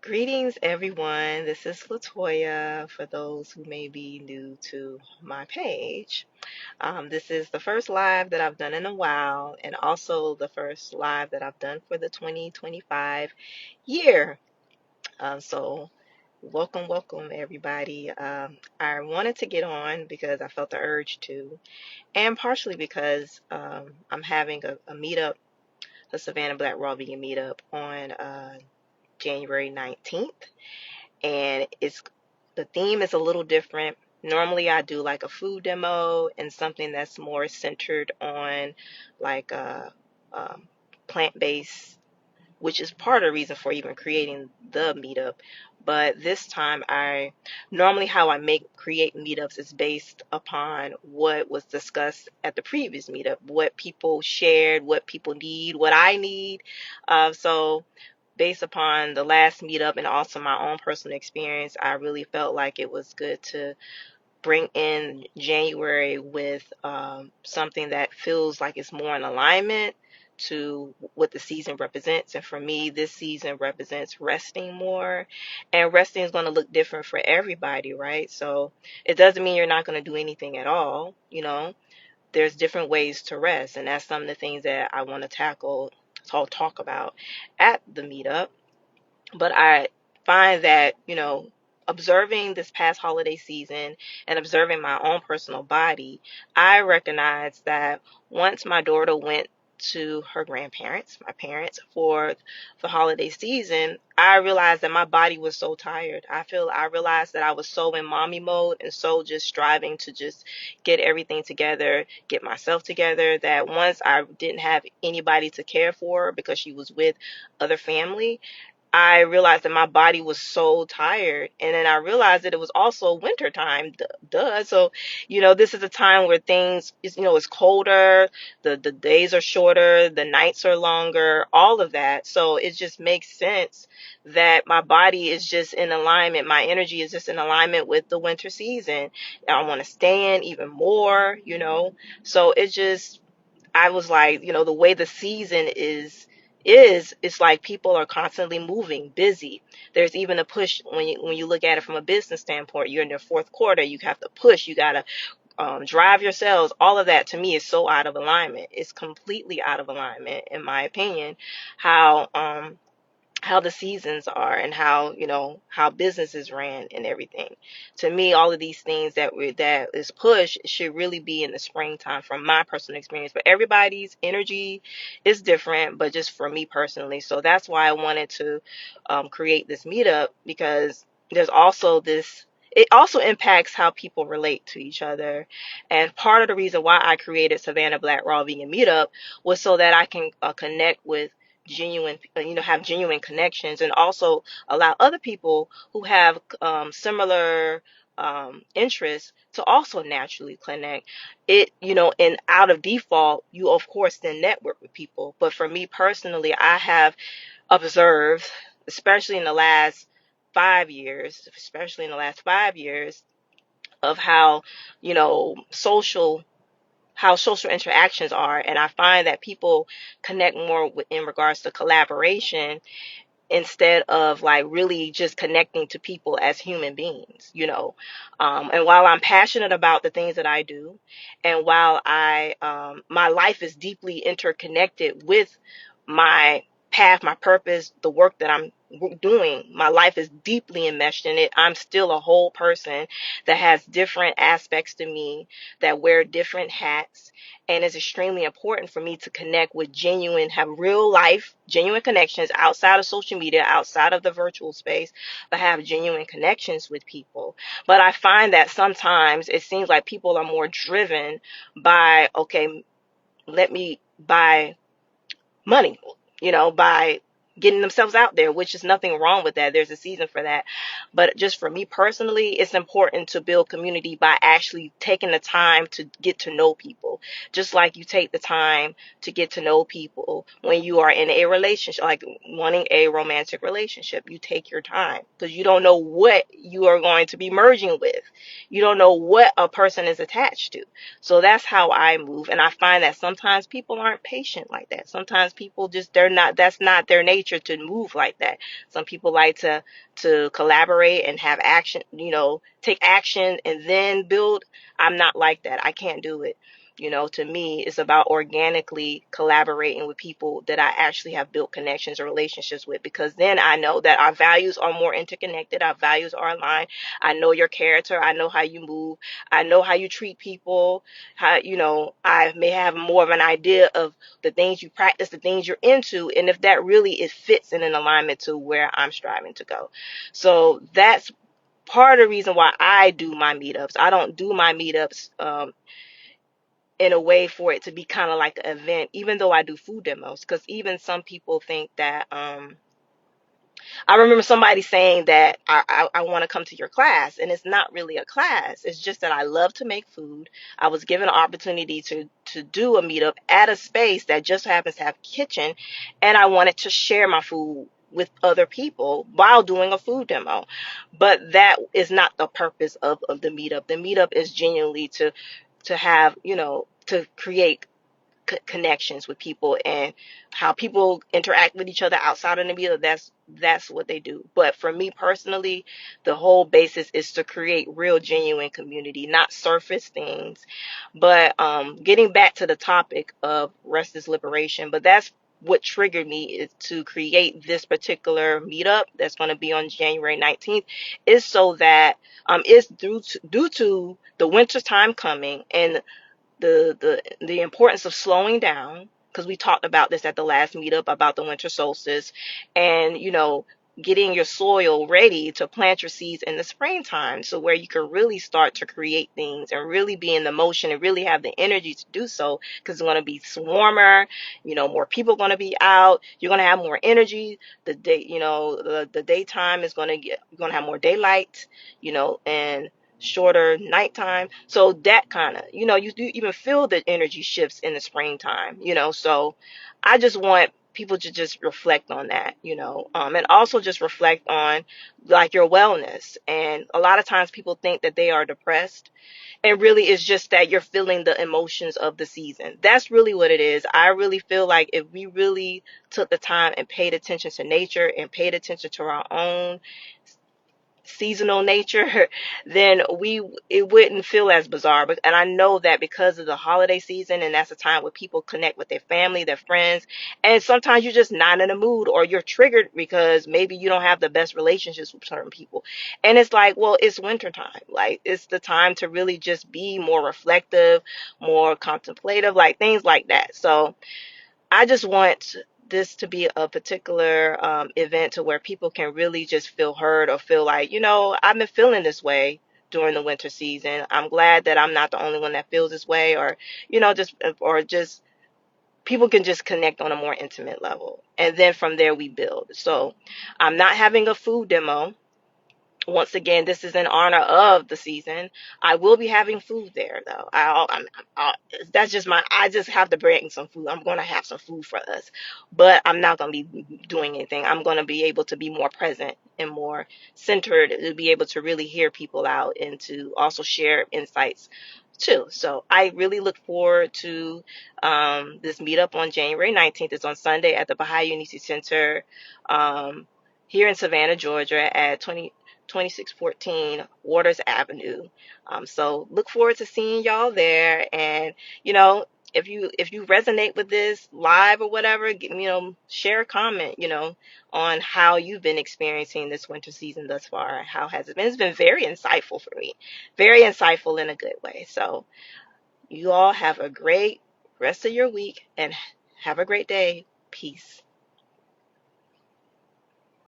Greetings, everyone. This is Latoya. For those who may be new to my page, this is the first live that I've done in a while, and also the first live that I've done for the 2025 year. So, welcome, everybody. I wanted to get on because I felt the urge to, and partially because I'm having a meetup, a Savannah Black Raw Vegan meetup on January 19th. And the theme is a little different. Normally I do like a food demo and something that's more centered on like um, plant-based, which is part of the reason for even creating the meetup. But this time I normally how I create meetups is based upon what was discussed at the previous meetup, what people shared, what people need, what I need. So based upon the last meetup and also my own personal experience, I really felt like it was good to bring in January with something that feels like it's more in alignment to what the season represents. And for me, this season represents resting more. And resting is going to look different for everybody, right? So it doesn't mean you're not going to do anything at all. There's different ways to rest. And that's some of the things that I want to talk about at the meetup. But I find that, observing this past holiday season and observing my own personal body, I recognize that once my daughter went to her grandparents, my parents, for the holiday season, I realized that my body was so tired. I realized that I was so in mommy mode and so just striving to just get everything together, get myself together, that once I didn't have anybody to care for because she was with other family, I realized that my body was so tired. And then I realized that it was also winter time. Duh. So, this is a time where it's colder, the days are shorter, the nights are longer, all of that. So it just makes sense that my body is just in alignment. My energy is just in alignment with the winter season. And I want to stay in even more. So I was like, the way the season is it's like people are constantly moving, busy. There's even a push when you look at it from a business standpoint. You're in your fourth quarter, you have to push, you gotta drive your sales. All of that to me is so out of alignment. It's completely out of alignment, in my opinion. How the seasons are and how businesses ran and everything. To me, all of these things that is pushed should really be in the springtime from my personal experience. But everybody's energy is different, but just for me personally. So that's why I wanted to create this meetup, because there's also this it also impacts how people relate to each other. And part of the reason why I created Savannah Black Raw Vegan Meetup was so that I can connect with have genuine connections, and also allow other people who have similar interests to also naturally connect. And out of default, you of course then network with people. But for me personally, I have observed, especially in the last 5 years, of how, you know, social how social interactions are. And I find that people connect more in regards to collaboration instead of like really just connecting to people as human beings. And while I'm passionate about the things that I do, and while my life is deeply interconnected with my path, my purpose, the work that I'm doing, my life is deeply enmeshed in it. I'm still a whole person that has different aspects to me, that wear different hats. And it's extremely important for me to connect with have real life, genuine connections outside of social media, outside of the virtual space, but have genuine connections with people. But I find that sometimes it seems like people are more driven by, okay, let me buy money, by getting themselves out there, which is nothing wrong with that. There's a season for that. But just for me personally, it's important to build community by actually taking the time to get to know people. Just like you take the time to get to know people when you are in a relationship, like wanting a romantic relationship. You take your time because you don't know what you are going to be merging with. You don't know what a person is attached to. So that's how I move. And I find that sometimes people aren't patient like that. Sometimes people that's not their nature. nature to move like that. Some people like to collaborate and have action, take action and then build. I'm not like that. I can't do it. To me, it's about organically collaborating with people that I actually have built connections or relationships with, because then I know that our values are more interconnected, our values are aligned. I know your character, I know how you move, I know how you treat people, how, I may have more of an idea of the things you practice, the things you're into, and if that really it fits in an alignment to where I'm striving to go. So that's part of the reason why I do my meetups. I don't do my meetups in a way for it to be kind of like an event, even though I do food demos, because even some people think that I remember somebody saying that I want to come to your class, and it's not really a class. It's just that I love to make food. I was given an opportunity to do a meetup at a space that just happens to have a kitchen, and I wanted to share my food with other people while doing a food demo. But that is not the purpose of the meetup. The meetup is genuinely to have, to create connections with people, and how people interact with each other outside of the media. That's what they do. But for me personally, the whole basis is to create real genuine community, not surface things. But getting back to the topic of rest is liberation, but that's what triggered me is to create this particular meetup that's going to be on January 19th, is so that it's due to the winter time coming, and the importance of slowing down, because we talked about this at the last meetup about the winter solstice, and getting your soil ready to plant your seeds in the springtime, so where you can really start to create things and really be in the motion and really have the energy to do so, because it's going to be warmer, more people going to be out, you're going to have more energy, the day, the daytime is you're going to have more daylight, and shorter nighttime. So that kind of, you do even feel the energy shifts in the springtime, so I just want people to just reflect on that, and also just reflect on like your wellness. And a lot of times people think that they are depressed, and really it's just that you're feeling the emotions of the season. That's really what it is. I really feel like if we really took the time and paid attention to nature and paid attention to our own seasonal nature, then it wouldn't feel as bizarre. But and I know that because of the holiday season, and that's a time where people connect with their family, their friends, and sometimes you're just not in a mood, or you're triggered because maybe you don't have the best relationships with certain people, and it's like, well, it's winter time, like it's the time to really just be more reflective, more contemplative, like things like that. So I just want this to be a particular event to where people can really just feel heard, or feel like, I've been feeling this way during the winter season. I'm glad that I'm not the only one that feels this way, or just people can just connect on a more intimate level. And then from there we build. So I'm not having a food demo. Once again, this is in honor of the season. I will be having food there, though. That's just I just have to bring some food. I'm going to have some food for us, but I'm not going to be doing anything. I'm going to be able to be more present and more centered, to be able to really hear people out and to also share insights too. So I really look forward to this meetup on January 19th. It's on Sunday at the Baha'i Unity Center, here in Savannah, Georgia, at 2614 Waters Avenue. So look forward to seeing y'all there. And if you resonate with this live or whatever, share a comment, on how you've been experiencing this winter season thus far. How has it been? It's been very insightful for me, very insightful in a good way. So you all have a great rest of your week, and have a great day. Peace.